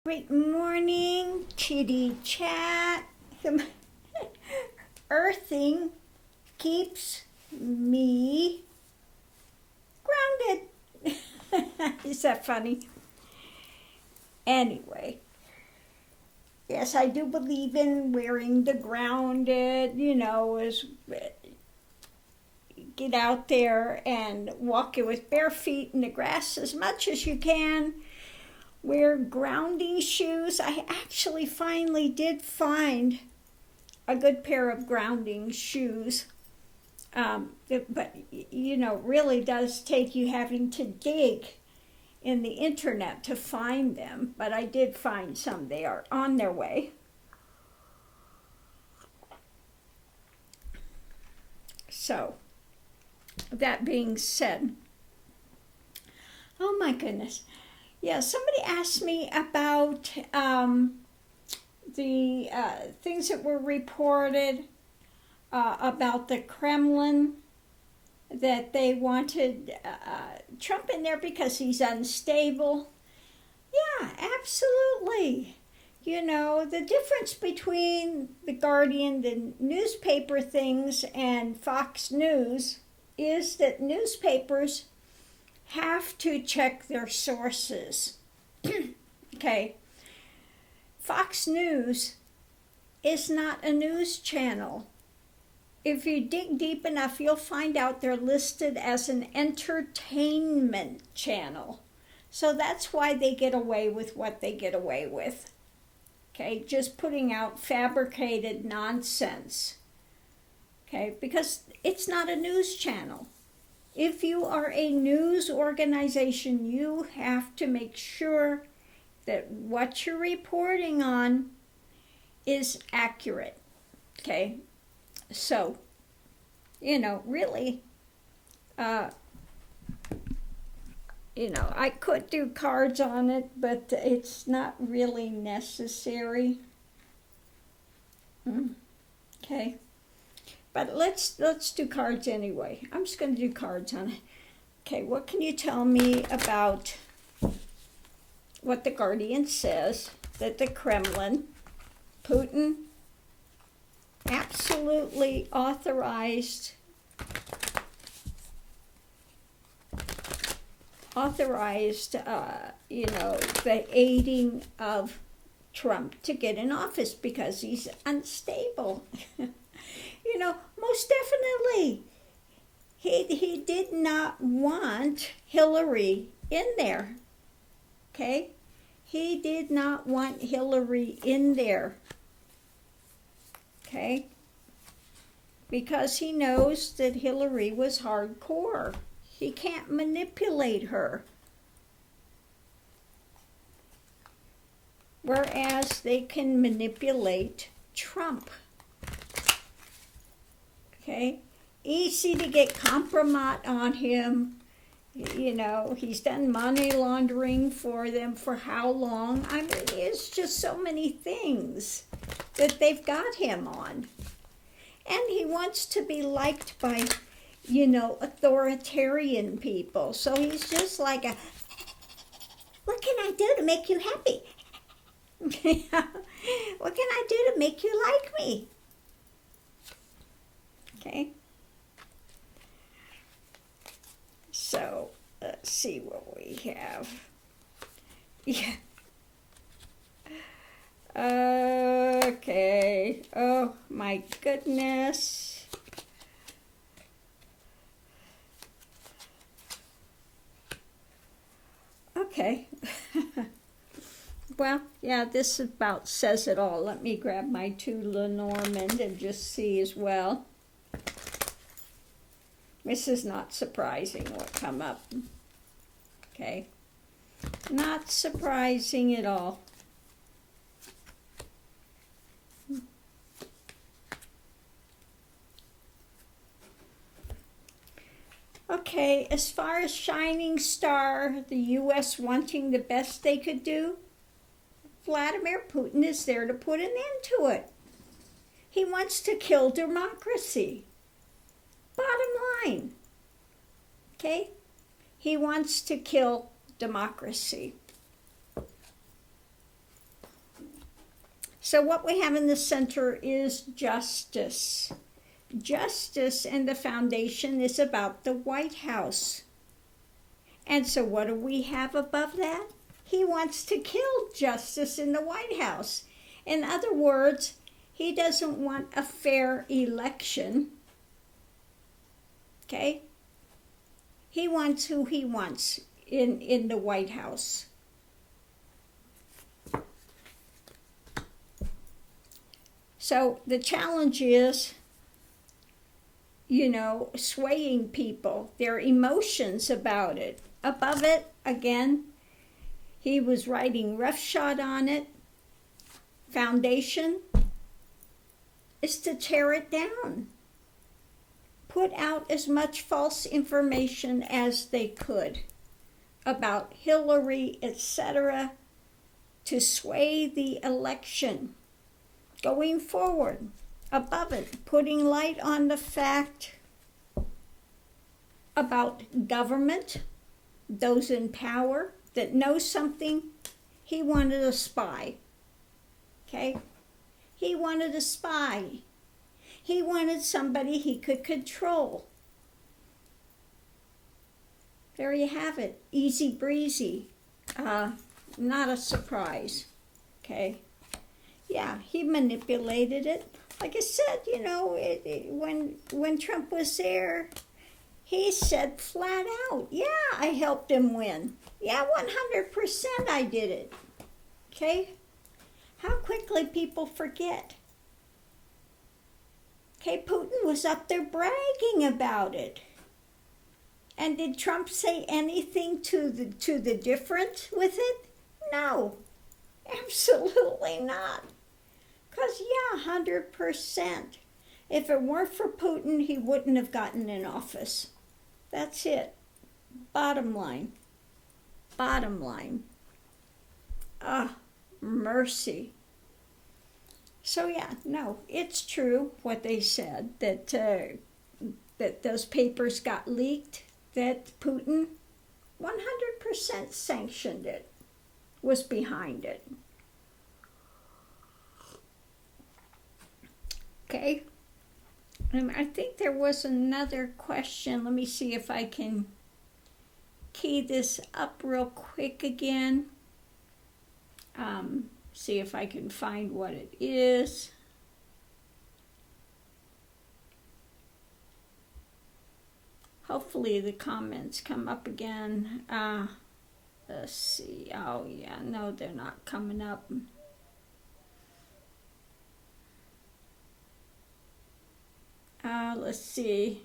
Great morning, chitty chat. Earthing keeps me grounded. Is that funny? Anyway, yes, I do believe in wearing the grounded, is get out there and walk it with bare feet in the grass as much as you can. Wear grounding shoes. I actually finally did find a good pair of grounding shoes. But really does take you having to dig in the internet to find them. But I did find some. They are on their way. So, that being said, oh my goodness. Yeah, somebody asked me about the things that were reported about the Kremlin, that they wanted Trump in there because he's unstable. Yeah, absolutely. The difference between The Guardian, the newspaper things, and Fox News is that newspapers have to check their sources. Okay. Fox News is not a news channel. If you dig deep enough, you'll find out they're listed as an entertainment channel. So that's why they get away with what they get away with. Okay, just putting out fabricated nonsense. Okay, because it's not a news channel. If you are a news organization, you have to make sure that what you're reporting on is accurate. Okay? So, really, I could do cards on it, but it's not really necessary. Okay? But let's do cards anyway. I'm just going to do cards on it. Okay, what can you tell me about what the Guardian says that the Kremlin, Putin, absolutely authorized the aiding of Trump to get in office because he's unstable. Most definitely. He did not want Hillary in there. Okay? He did not want Hillary in there. Okay? Because he knows that Hillary was hardcore. He can't manipulate her. Whereas they can manipulate Trump. Okay? Easy to get compromise on him. He's done money laundering for them for how long? I mean, it's just so many things that they've got him on. And he wants to be liked by, authoritarian people. So he's just like what can I do to make you happy? What can I do to make you like me? Okay. So, let's see what we have. Yeah. Okay. Oh, my goodness. Okay. Well, yeah, this about says it all. Let me grab my two Lenormand and just see as well. This is not surprising what come up. Okay. Not surprising at all. Okay, as far as Shining Star, the U.S. wanting the best they could do, Vladimir Putin is there to put an end to it. He wants to kill democracy. Bottom line. Okay? He wants to kill democracy. So what we have in the center is justice. Justice, and the foundation is about the White House. And so what do we have above that? He wants to kill justice in the White House. In other words, he doesn't want a fair election. Okay? He wants who he wants in the White House. So the challenge is, swaying people, their emotions about it. Above it, again, he was riding roughshod on it. Foundation is to tear it down. Put out as much false information as they could about Hillary, etc., to sway the election. Going forward, above it, putting light on the fact about government, those in power that know something. He wanted a spy. Okay? He wanted a spy. He wanted somebody he could control. There you have it. Easy breezy. Not a surprise. Okay? Yeah, he manipulated it. Like I said, when Trump was there, he said flat out, yeah, I helped him win. Yeah, 100% I did it. Okay? How quickly people forget. Okay, Putin was up there bragging about it. And did Trump say anything to the different with it? No, absolutely not. Because, 100%. If it weren't for Putin, he wouldn't have gotten in office. That's it. Bottom line. Bottom line. Mercy. So no, it's true what they said, that those papers got leaked, that Putin 100% sanctioned it, was behind it. Okay. I think there was another question. Let me see if I can key this up real quick again. See if I can find what it is. Hopefully the comments come up again. Let's see. Oh, yeah. No, they're not coming up. Let's see.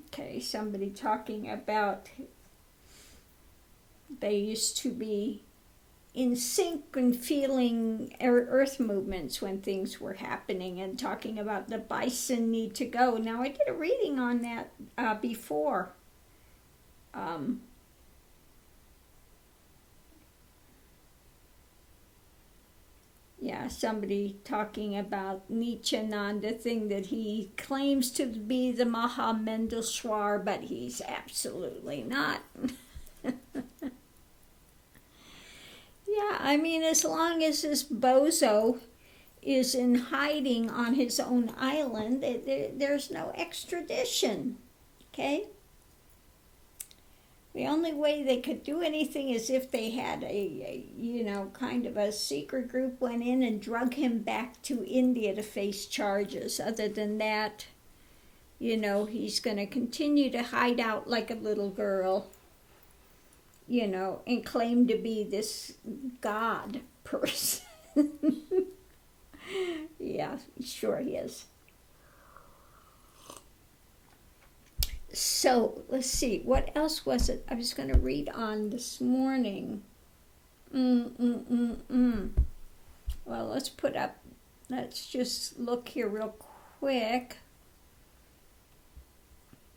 Okay, somebody talking about they used to be in sync and feeling earth movements when things were happening, and talking about the bison need to go. Now, I did a reading on that before. Somebody talking about Nityananda, thing that he claims to be the Mahamendeshwar, but he's absolutely not. As long as this bozo is in hiding on his own island, there's no extradition, okay? The only way they could do anything is if they had a kind of a secret group went in and drug him back to India to face charges. Other than that, he's going to continue to hide out like a little girl, and claim to be this God person. Yeah, sure he is. So, let's see, what else was it I was going to read on this morning? Well, let's just look here real quick.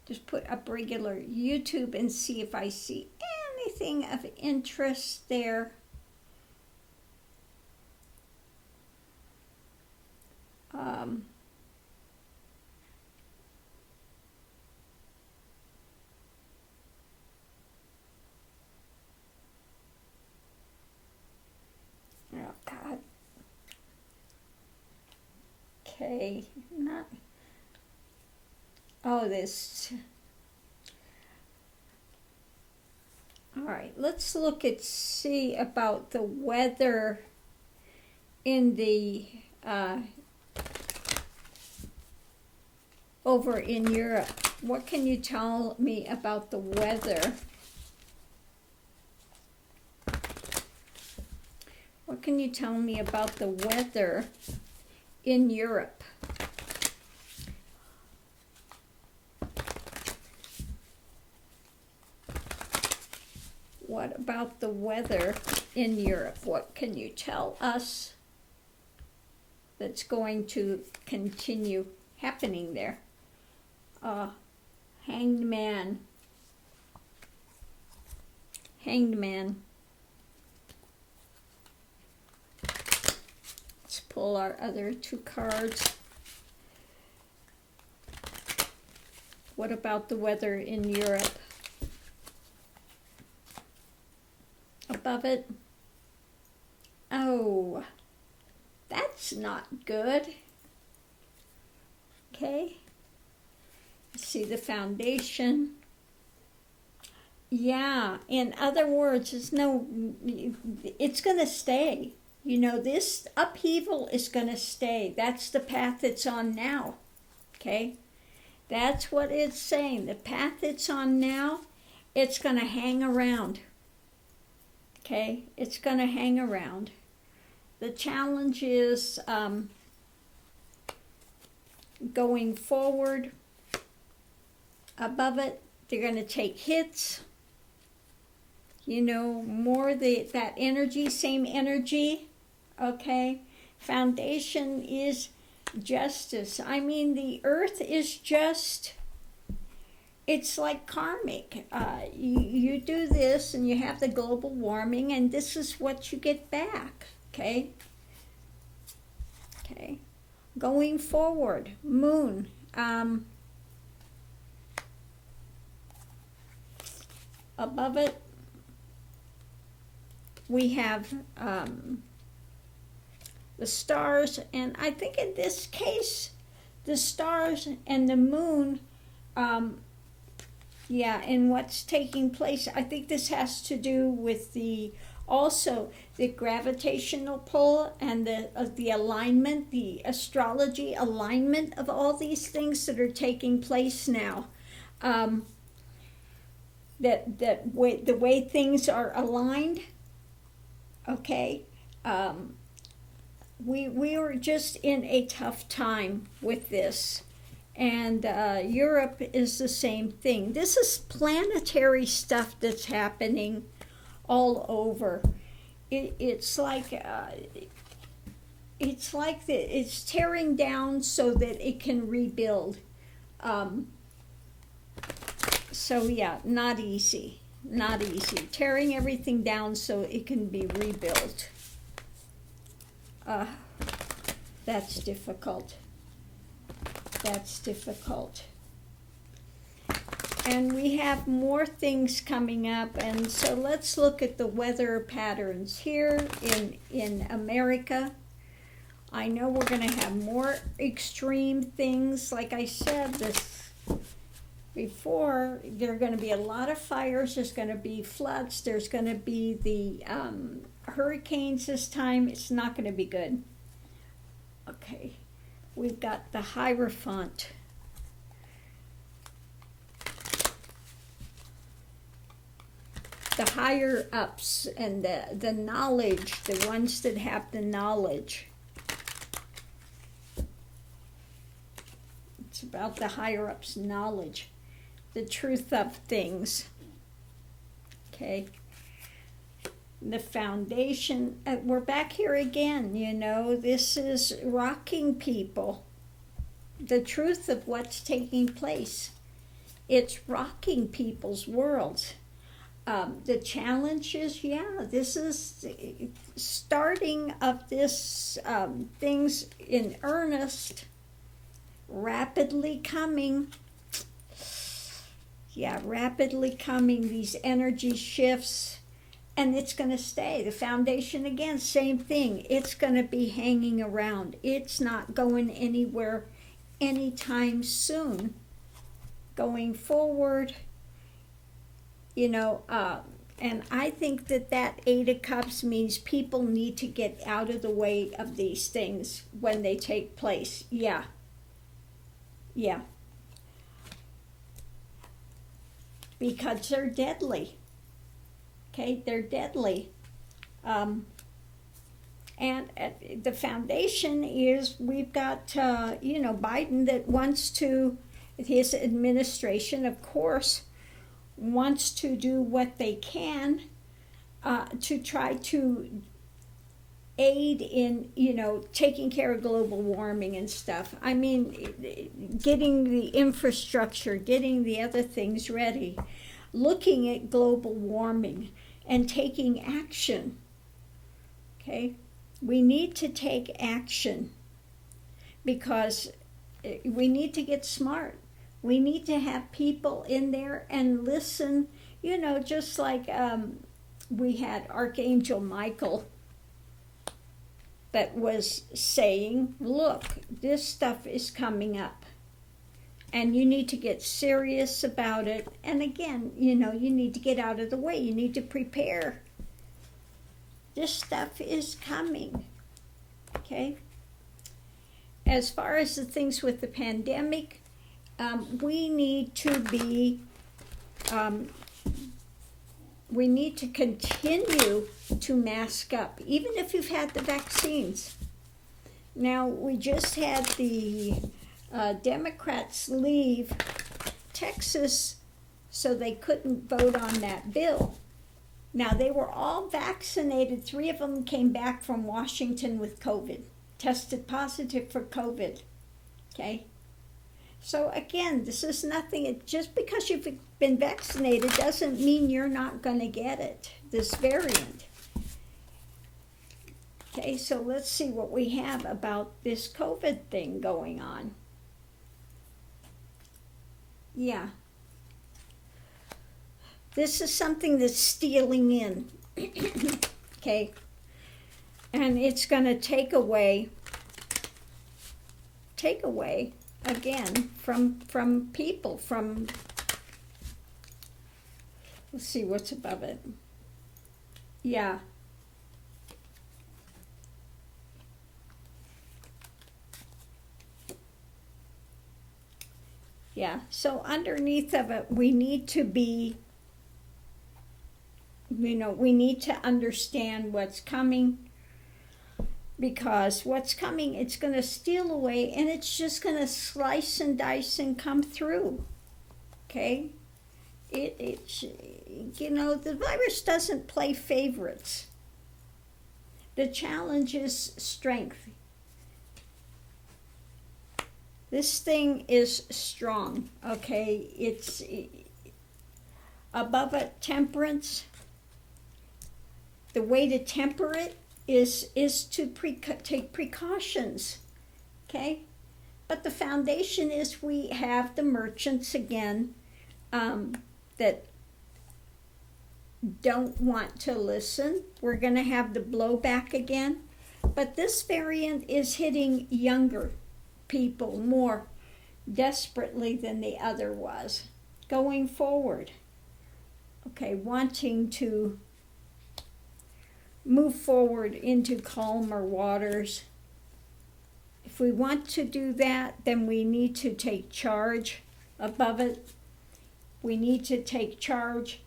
Just put up regular YouTube and see if I see anything of interest there. Okay, not. Oh, this. All right, let's look at see about the weather in the over in Europe. What can you tell me about the weather? What can you tell me about the weather in Europe? What about the weather in Europe? What can you tell us that's going to continue happening there? Hanged man. Hanged man. Let's pull our other two cards. What about the weather in Europe? Above it. Oh, that's not good. Okay. See the foundation. Yeah, in other words, it's going to stay. You know, this upheaval is going to stay. That's the path it's on now. Okay? That's what it's saying. The path it's on now, it's going to hang around. Okay? It's going to hang around. The challenge is going forward. Above it, they're going to take hits. You know, more that energy, same energy. Okay? Foundation is justice. I mean, the earth is just, it's like karmic. You do this and you have the global warming, and this is what you get back. Okay? Okay. Going forward, moon. Above it, we have the stars, and I think in this case, the stars and the moon, and what's taking place. I think this has to do with also the gravitational pull and the alignment, the astrology alignment of all these things that are taking place now. The way things are aligned. Okay, we are just in a tough time with this, and Europe is the same thing. This is planetary stuff that's happening all over. It's like it's tearing down so that it can rebuild. So yeah, not easy. Not easy. Tearing everything down so it can be rebuilt. That's difficult. That's difficult. And we have more things coming up, and so let's look at the weather patterns here in America. I know we're going to have more extreme things. Like I said before, there are going to be a lot of fires, there's going to be floods, there's going to be the hurricanes this time. It's not going to be good. Okay, we've got the Hierophant. The higher ups and the knowledge, the ones that have the knowledge. It's about the higher ups' knowledge. The truth of things. Okay. The foundation, we're back here again, you know, this is rocking people. The truth of what's taking place. It's rocking people's worlds. The challenge is, this is starting of this things in earnest, rapidly coming. Yeah, rapidly coming, these energy shifts, And it's going to stay. The foundation, again, same thing. It's going to be hanging around. It's not going anywhere anytime soon. Going forward, and I think that Eight of Cups means people need to get out of the way of these things when they take place. Yeah. Because they're deadly. Okay, they're deadly. And the foundation is we've got, Biden that wants to, his administration, of course, wants to do what they can to try to aid in, taking care of global warming and stuff. I mean, getting the infrastructure, getting the other things ready, looking at global warming and taking action. Okay? We need to take action because we need to get smart. We need to have people in there and listen, just like we had Archangel Michael that was saying, look, this stuff is coming up and you need to get serious about it. And again, you need to get out of the way. You need to prepare. This stuff is coming, okay? As far as the things with the pandemic, we need to be, we need to continue to mask up, even if you've had the vaccines. Now, we just had the Democrats leave Texas so they couldn't vote on that bill. Now, they were all vaccinated. 3 of them came back from Washington with COVID, tested positive for COVID, okay? So again, this is nothing, just because you've been vaccinated doesn't mean you're not going to get it, this variant. Okay, so let's see what we have about this COVID thing going on. Yeah. This is something that's stealing in, okay? And it's going to take away, again, from people, let's see what's above it. Yeah. Yeah, so underneath of it, we need to be, we need to understand what's coming, because what's coming, it's going to steal away, and it's just going to slice and dice and come through, okay? It's, the virus doesn't play favorites. The challenge is strength. This thing is strong, okay? It's above it, temperance. The way to temper it is to take precautions, okay? But the foundation is we have the merchants again that don't want to listen. We're going to have the blowback again. But this variant is hitting younger people more desperately than the other was going forward. Okay, wanting to move forward into calmer waters. If we want to do that, then we need to take charge above it. We need to take charge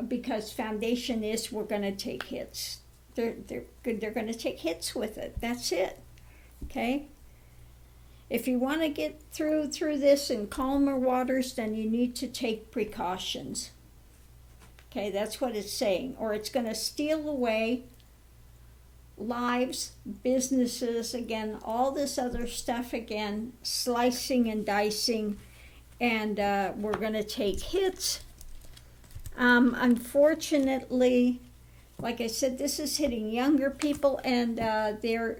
because foundation is we're going to take hits. They're going to take hits with it. That's it. Okay? If you want to get through this in calmer waters, then you need to take precautions. Okay, that's what it's saying. Or it's going to steal away lives, businesses, again, all this other stuff again, slicing and dicing, and we're going to take hits. Unfortunately, like I said, this is hitting younger people, and their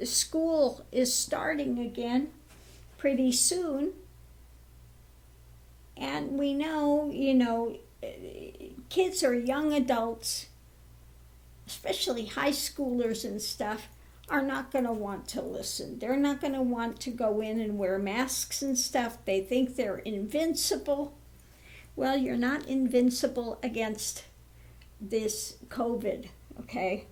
school is starting again pretty soon. And we know, kids are young adults especially high schoolers and stuff, are not going to want to listen. They're not going to want to go in and wear masks and stuff. They think they're invincible. Well, you're not invincible against this COVID, okay?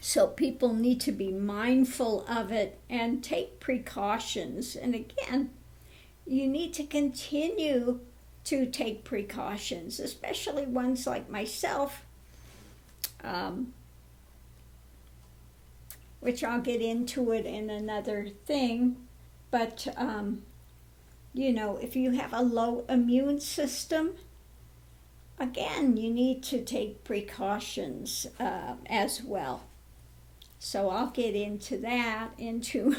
So people need to be mindful of it and take precautions. And again, you need to continue to take precautions, especially ones like myself, which I'll get into it in another thing. But, if you have a low immune system, again, you need to take precautions as well. So I'll get into that, into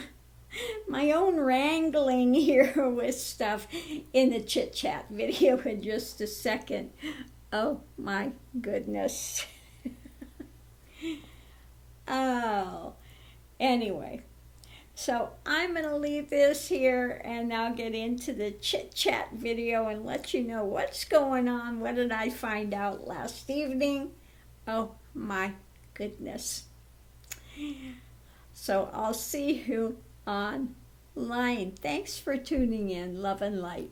my own wrangling here with stuff in the chit chat video in just a second. Oh my goodness. Oh, anyway, so I'm going to leave this here and I'll get into the chit chat video and let you know what's going on. What did I find out last evening? Oh my goodness. So I'll see you online. Thanks for tuning in. Love and light.